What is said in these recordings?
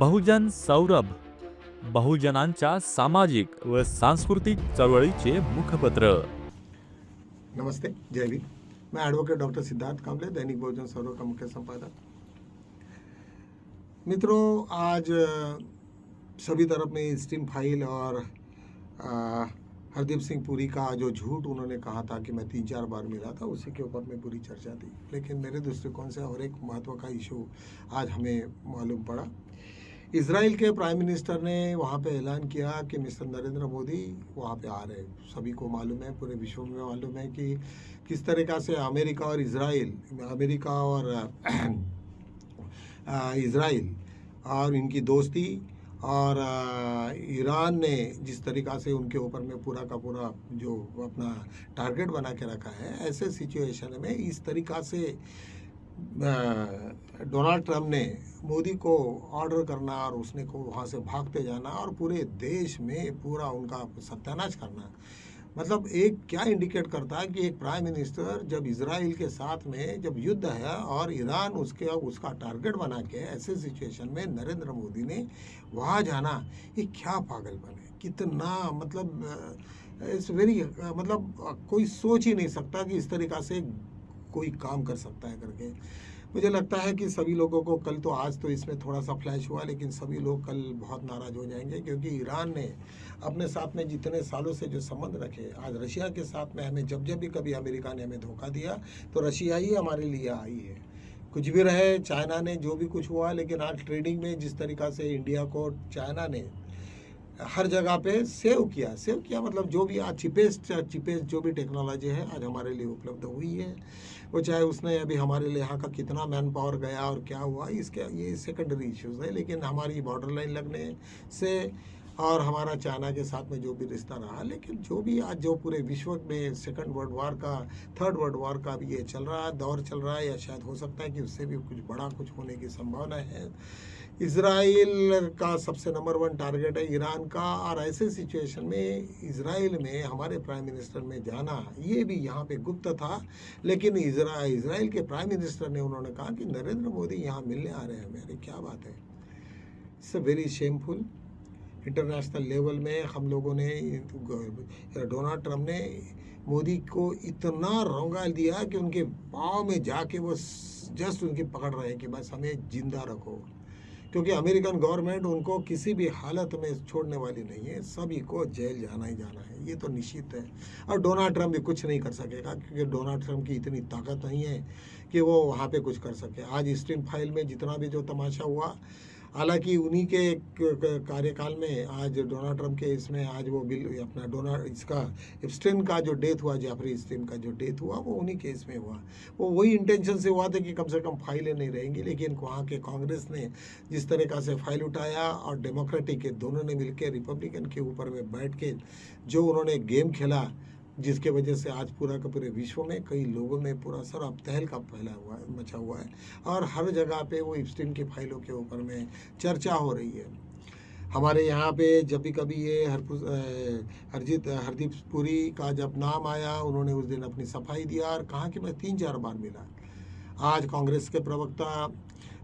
बहुजन सौरभ, बहुजनांच्या सामाजिक व सांस्कृतिक चळवळीचे मुखपत्र. नमस्ते, जय भीम। मैं एडवोकेट डॉक्टर सिद्धार्थ कांबले, दैनिक बहुजन सौरभ का मुख्य संपादक। मित्रों, आज सभी तरफ में स्टीम फाइल और हरदीप सिंह पुरी का जो झूठ उन्होंने कहा था कि मैं 3-4 बार मिला था, उसी के ऊपर में पूरी चर्चा थी। लेकिन मेरे दृष्टिकोण से और एक महत्व का इशू आज हमें मालूम पड़ा। इजराइल के प्राइम मिनिस्टर ने वहाँ पे ऐलान किया कि मिस्टर नरेंद्र मोदी वहाँ पे आ रहे हैं। सभी को मालूम है, पूरे विश्व में मालूम है कि किस तरीक़ा से अमेरिका और इजराइल और इनकी दोस्ती और ईरान ने जिस तरीक़ा से उनके ऊपर में पूरा का पूरा जो अपना टारगेट बना के रखा है, ऐसे सिचुएशन में इस तरीक़ा से डोनाल्ड ट्रम्प ने मोदी को ऑर्डर करना और उसने को वहाँ से भागते जाना और पूरे देश में पूरा उनका सत्यानाश करना, मतलब एक क्या इंडिकेट करता है कि एक प्राइम मिनिस्टर जब इजराइल के साथ में जब युद्ध है और ईरान उसका टारगेट बना के ऐसे सिचुएशन में नरेंद्र मोदी ने वहाँ जाना, ये क्या पागलपन है, कितना मतलब इट्स वेरी मतलब कोई सोच ही नहीं सकता कि इस तरीक़ा से कोई काम कर सकता है करके। मुझे लगता है कि सभी लोगों को कल तो आज तो इसमें थोड़ा सा फ्लैश हुआ, लेकिन सभी लोग कल बहुत नाराज़ हो जाएंगे, क्योंकि ईरान ने अपने साथ में जितने सालों से जो संबंध रखे, आज रशिया के साथ में हमें जब भी कभी अमेरिका ने हमें धोखा दिया तो रशिया ही हमारे लिए आई है। कुछ भी रहे, चाइना ने जो भी कुछ हुआ, लेकिन आज ट्रेडिंग में जिस तरीक़ा से इंडिया को चाइना ने हर जगह पे सेव किया मतलब जो भी आज चिपेस्ट जो भी टेक्नोलॉजी है आज हमारे लिए उपलब्ध हुई है, वो चाहे उसने अभी हमारे लिए यहाँ का कितना मैन पावर गया और क्या हुआ, इसके ये सेकेंडरी इश्यूज़ है। लेकिन हमारी बॉर्डर लाइन लगने से और हमारा चाइना के साथ में जो भी रिश्ता रहा, लेकिन जो भी आज जो पूरे विश्व में सेकंड वर्ल्ड वार का, थर्ड वर्ल्ड वार का भी ये दौर चल रहा है, या शायद हो सकता है कि उससे भी कुछ बड़ा कुछ होने की संभावना है। इजराइल का सबसे नंबर 1 टारगेट है ईरान का, और ऐसे सिचुएशन में इजराइल में हमारे प्राइम मिनिस्टर में जाना, ये भी यहाँ पे गुप्त था। लेकिन इजराइल के प्राइम मिनिस्टर ने उन्होंने कहा कि नरेंद्र मोदी यहाँ मिलने आ रहे हैं हमें। अरे क्या बात है, it's a very shameful. International level में हम लोगों ने, डोनाल्ड ट्रम्प ने मोदी को इतना रौंगा दिया कि उनके पाँव में जाके वो जस्ट उनकी पकड़ रहे हैं कि बस हमें जिंदा रखो, क्योंकि अमेरिकन गवर्नमेंट उनको किसी भी हालत में छोड़ने वाली नहीं है, सभी को जेल जाना ही जाना है, ये तो निश्चित है। और डोनाल्ड ट्रम्प भी कुछ नहीं कर सकेगा, क्योंकि डोनाल्ड ट्रम्प की इतनी ताकत नहीं है कि वो वहाँ पे कुछ कर सके। आज स्टीम फाइल में जितना भी जो तमाशा हुआ, हालांकि उन्हीं के कार्यकाल में आज डोनाल्ड ट्रम्प के इसमें आज वो बिल अपना इसका एप्स्टेन का जो डेथ हुआ, जेफरी एप्स्टेन का जो डेथ हुआ, वो उन्हीं के इसमें हुआ। वो वही इंटेंशन से हुआ था कि कम से कम फाइलें नहीं रहेंगी, लेकिन वहाँ के कांग्रेस ने जिस तरीक़ा से फाइल उठाया और डेमोक्रेटिक के दोनों ने मिलकर रिपब्लिकन के ऊपर में बैठ के जो उन्होंने गेम खेला, जिसके वजह से आज पूरा का पूरे विश्व में कई लोगों में पूरा सर अब तहलका मचा हुआ है, और हर जगह पे वो एप्स्टीन की फाइलों के ऊपर में चर्चा हो रही है। हमारे यहाँ पे जब भी कभी ये हरदीप पुरी का जब नाम आया, उन्होंने उस दिन अपनी सफाई दिया और कहा कि मैं 3-4 बार मिला। आज कांग्रेस के प्रवक्ता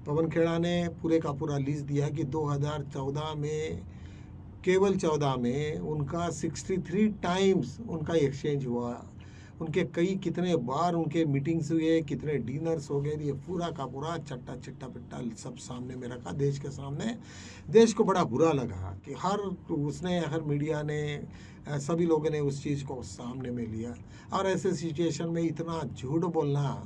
पवन खेड़ा ने पूरे का पूरा लिस्ट दिया कि 2014 में, केवल 14 में उनका 63 टाइम्स उनका एक्सचेंज हुआ, उनके कितने बार उनके मीटिंग्स हुए, कितने डिनर्स हो गए, ये पूरा का पूरा चिट्टा पिट्टा सब सामने में रखा देश के सामने। देश को बड़ा बुरा लगा कि हर मीडिया ने, सभी लोगों ने उस चीज़ को सामने में लिया। और ऐसे सिचुएशन में इतना झूठ बोलना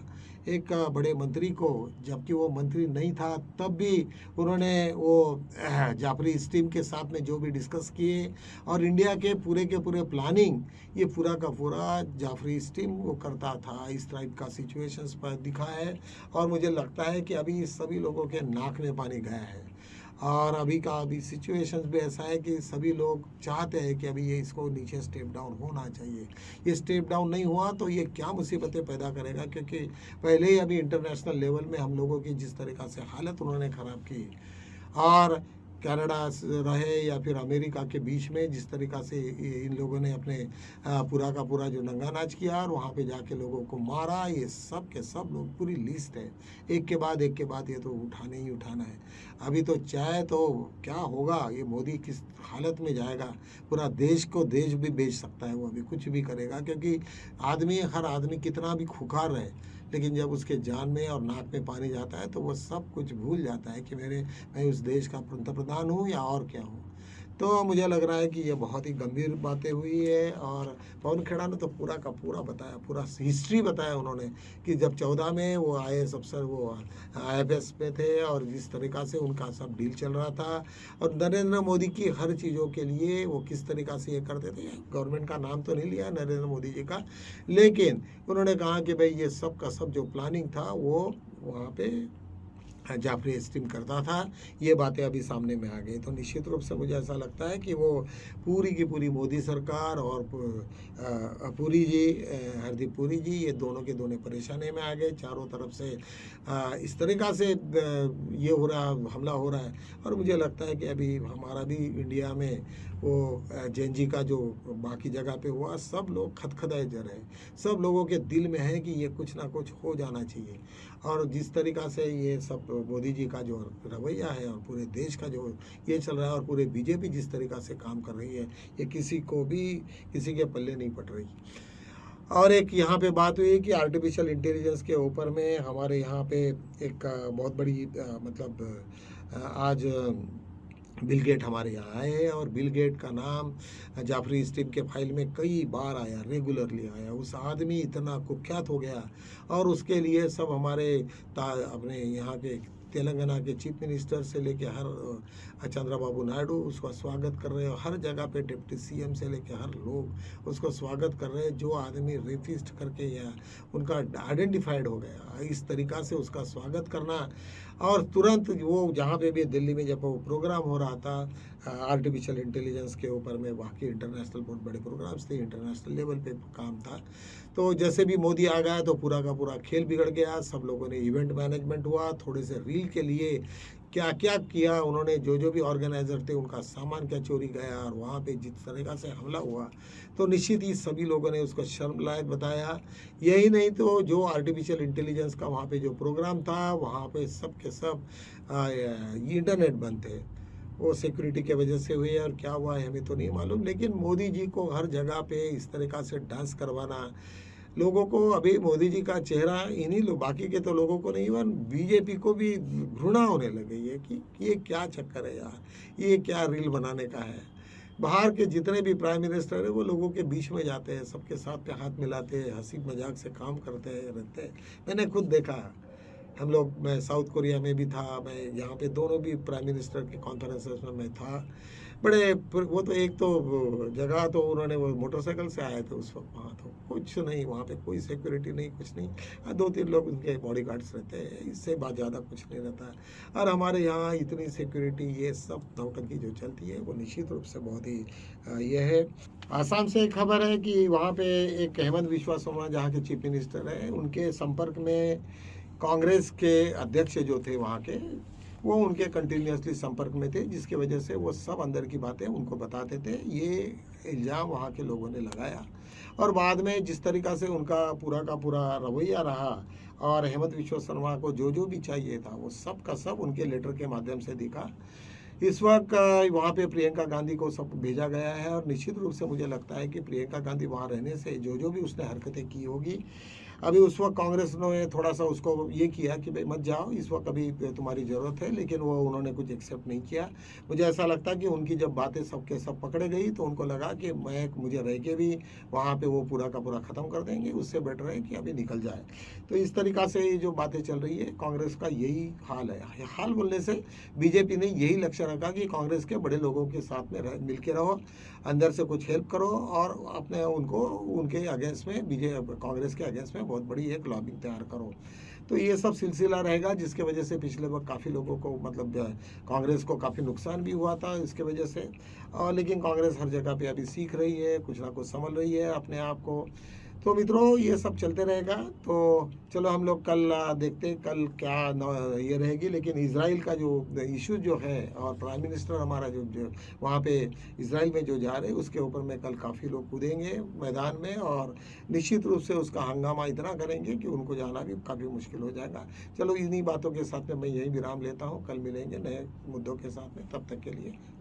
एक बड़े मंत्री को, जबकि वो मंत्री नहीं था, तब भी उन्होंने वो जाफरी स्टीम के साथ में जो भी डिस्कस किए, और इंडिया के पूरे प्लानिंग ये पूरा का पूरा जाफरी स्टीम वो करता था। इस टाइप का सिचुएशंस पर दिखा है, और मुझे लगता है कि अभी सभी लोगों के नाक में पानी गया है, और अभी सिचुएशंस भी ऐसा है कि सभी लोग चाहते हैं कि अभी ये इसको नीचे स्टेप डाउन होना चाहिए। ये स्टेप डाउन नहीं हुआ तो ये क्या मुसीबतें पैदा करेगा, क्योंकि पहले ही अभी इंटरनेशनल लेवल में हम लोगों की जिस तरीक़ा से हालत उन्होंने ख़राब की, और कनाडा रहे या फिर अमेरिका के बीच में जिस तरीक़ा से इन लोगों ने अपने पूरा का पूरा जो नंगा नाच किया और वहाँ पे जाके लोगों को मारा, ये सब के सब लोग, पूरी लिस्ट है, एक के बाद ये तो उठाने ही उठाना है। अभी तो चाहे तो क्या होगा, ये मोदी किस हालत में जाएगा, पूरा देश भी बेच सकता है वो, अभी कुछ भी करेगा, क्योंकि हर आदमी कितना भी खुखार रहे, लेकिन जब उसके जान में और नाक में पानी जाता है तो वो सब कुछ भूल जाता है कि मैं उस देश का पंतप्रधान हूँ या और क्या हूँ। तो मुझे लग रहा है कि ये बहुत ही गंभीर बातें हुई है। और पवन खेड़ा ने तो पूरा का पूरा बताया, पूरा हिस्ट्री बताया उन्होंने कि जब 14 में वो IAS अफसर वो IFS पे थे और जिस तरीक़ा से उनका सब डील चल रहा था, और नरेंद्र मोदी की हर चीज़ों के लिए वो किस तरीक़ा से ये करते थे। गवर्नमेंट का नाम तो नहीं लिया नरेंद्र मोदी जी का, लेकिन उन्होंने कहा कि भाई ये सब का सब जो प्लानिंग था वो वहाँ पे जाफरी एस्टीम करता था। ये बातें अभी सामने में आ गई, तो निश्चित रूप से मुझे ऐसा लगता है कि वो पूरी की पूरी मोदी सरकार और पुरी जी, हरदीप पुरी जी, ये दोनों के दोनों परेशानी में आ गए। चारों तरफ से इस तरीक़ा से ये हो रहा, हमला हो रहा है। और मुझे लगता है कि अभी हमारा भी इंडिया में वो जैन जी का जो बाकी जगह पे हुआ, सब लोग खदखदाए जा रहे हैं, सब लोगों के दिल में है कि ये कुछ ना कुछ हो जाना चाहिए। और जिस तरीक़ा से ये सब मोदी जी का जो रवैया है और पूरे देश का जो ये चल रहा है, और पूरे बीजेपी जिस तरीक़ा से काम कर रही है, ये किसी के पल्ले नहीं पड़ रही। और एक यहाँ पे बात हुई कि आर्टिफिशियल इंटेलिजेंस के ऊपर में हमारे यहाँ पे एक बहुत बड़ी आज बिल गेट हमारे यहाँ आए हैं, और बिल गेट का नाम जाफरी एस्टीम के फाइल में कई बार आया, रेगुलरली आया। उस आदमी इतना कुख्यात हो गया, और उसके लिए सब हमारे अपने यहाँ के तेलंगाना के चीफ मिनिस्टर से लेके हर चंद्रबाबू नायडू उसका स्वागत कर रहे हैं, हर जगह पे डिप्टी CM से लेके हर लोग उसको स्वागत कर रहे हैं। जो आदमी रेपिस्ट करके या उनका आइडेंटिफाइड हो गया, इस तरीक़ा से उसका स्वागत करना। और तुरंत वो जहाँ पे भी दिल्ली में जब वो प्रोग्राम हो रहा था आर्टिफिशियल इंटेलिजेंस के ऊपर में, बाकी इंटरनेशनल बहुत बड़े प्रोग्राम्स थे, इंटरनेशनल लेवल पे काम था, तो जैसे भी मोदी आ गया तो पूरा का पूरा खेल बिगड़ गया। सब लोगों ने इवेंट मैनेजमेंट हुआ, थोड़े से रील के लिए क्या क्या किया उन्होंने, जो भी ऑर्गेनाइजर थे उनका सामान क्या चोरी गया, और वहाँ पे जिस तरीक़ा से हमला हुआ, तो निश्चित ही सभी लोगों ने उसको शर्मनाक बताया। यही नहीं तो जो आर्टिफिशियल इंटेलिजेंस का वहाँ पे जो प्रोग्राम था, वहाँ पे सब के सब इंटरनेट बंद थे, वो सिक्योरिटी के वजह से हुए, और क्या हुआ है हमें तो नहीं मालूम। लेकिन मोदी जी को हर जगह पे इस तरीक़ा से डांस करवाना, लोगों को अभी मोदी जी का चेहरा, इन्हीं लोग, बाकी के तो लोगों को नहीं, इवन बीजेपी को भी घृणा होने लगी है कि ये क्या चक्कर है यार, ये क्या रील बनाने का है। बाहर के जितने भी प्राइम मिनिस्टर है वो लोगों के बीच में जाते हैं, सबके साथ पे हाथ मिलाते हैं, हंसी मजाक से काम करते हैं, रहते हैं। मैंने खुद देखा, मैं साउथ कोरिया में भी था, मैं यहाँ पे दोनों भी प्राइम मिनिस्टर के कॉन्फ्रेंसेस में मैं था। बड़े वो तो एक तो जगह तो उन्होंने वो मोटरसाइकिल से आए थे उस वक्त, वहाँ तो कुछ नहीं, वहाँ पे कोई सिक्योरिटी नहीं, कुछ नहीं, 2-3 लोग उनके बॉडीगार्ड्स रहते हैं, इससे बात ज़्यादा कुछ नहीं रहता है। और हमारे यहाँ इतनी सिक्योरिटी, ये सब नौटंकी जो चलती है वो निश्चित रूप से बहुत ही ये है। आसाम से एक खबर है कि वहाँ पे एक हेमंत बिस्वा शर्मा जहाँ के चीफ मिनिस्टर हैं, उनके संपर्क में कांग्रेस के अध्यक्ष जो थे वहाँ के, वो उनके कंटिन्यूसली संपर्क में थे, जिसकी वजह से वो सब अंदर की बातें उनको बताते थे। ये इल्ज़ाम वहाँ के लोगों ने लगाया, और बाद में जिस तरीक़ा से उनका पूरा का पूरा रवैया रहा, और हेमंत बिस्वा शर्मा को जो भी चाहिए था वो सब का सब उनके लेटर के माध्यम से दिखा। इस वक्त वहाँ पे प्रियंका गांधी को सब भेजा गया है, और निश्चित रूप से मुझे लगता है कि प्रियंका गांधी वहाँ रहने से जो भी उसने हरकतें की होगी, अभी उस वक्त कांग्रेस ने थोड़ा सा उसको ये किया कि भाई मत जाओ, इस वक्त अभी तुम्हारी ज़रूरत है, लेकिन वो उन्होंने कुछ एक्सेप्ट नहीं किया। मुझे ऐसा लगता है कि उनकी जब बातें सबके सब पकड़े गई तो उनको लगा कि मुझे रह के भी वहाँ पे वो पूरा का पूरा ख़त्म कर देंगे, उससे बेटर है कि अभी निकल जाए। तो इस तरीक़ा से ये जो बातें चल रही है, कांग्रेस का यही हाल है। हाल बोलने से बीजेपी ने यही लक्ष्य रखा कि कांग्रेस के बड़े लोगों के साथ में मिल के रहो, अंदर से कुछ हेल्प करो, और अपने उनके अगेंस्ट में कांग्रेस के अगेंस्ट में बहुत बड़ी एक लॉबिंग तैयार करो। तो ये सब सिलसिला रहेगा, जिसके वजह से पिछले वक्त काफ़ी लोगों को, मतलब कांग्रेस को काफ़ी नुकसान भी हुआ था इसके वजह से। और लेकिन कांग्रेस हर जगह पे अभी सीख रही है, कुछ ना कुछ संभल रही है अपने आप को। तो मित्रों ये सब चलते रहेगा। तो चलो हम लोग कल देखते हैं कल क्या ये रहेगी। लेकिन इजराइल का जो इशू जो है और प्राइम मिनिस्टर हमारा जो वहाँ पे इजराइल में जो जा रहे हैं उसके ऊपर में कल काफ़ी लोग कूदेंगे मैदान में और निश्चित रूप से उसका हंगामा इतना करेंगे कि उनको जाना भी काफ़ी मुश्किल हो जाएगा। चलो इन्हीं बातों के साथ में मैं यही विराम लेता हूँ। कल मिलेंगे नए मुद्दों के साथ में, तब तक के लिए जय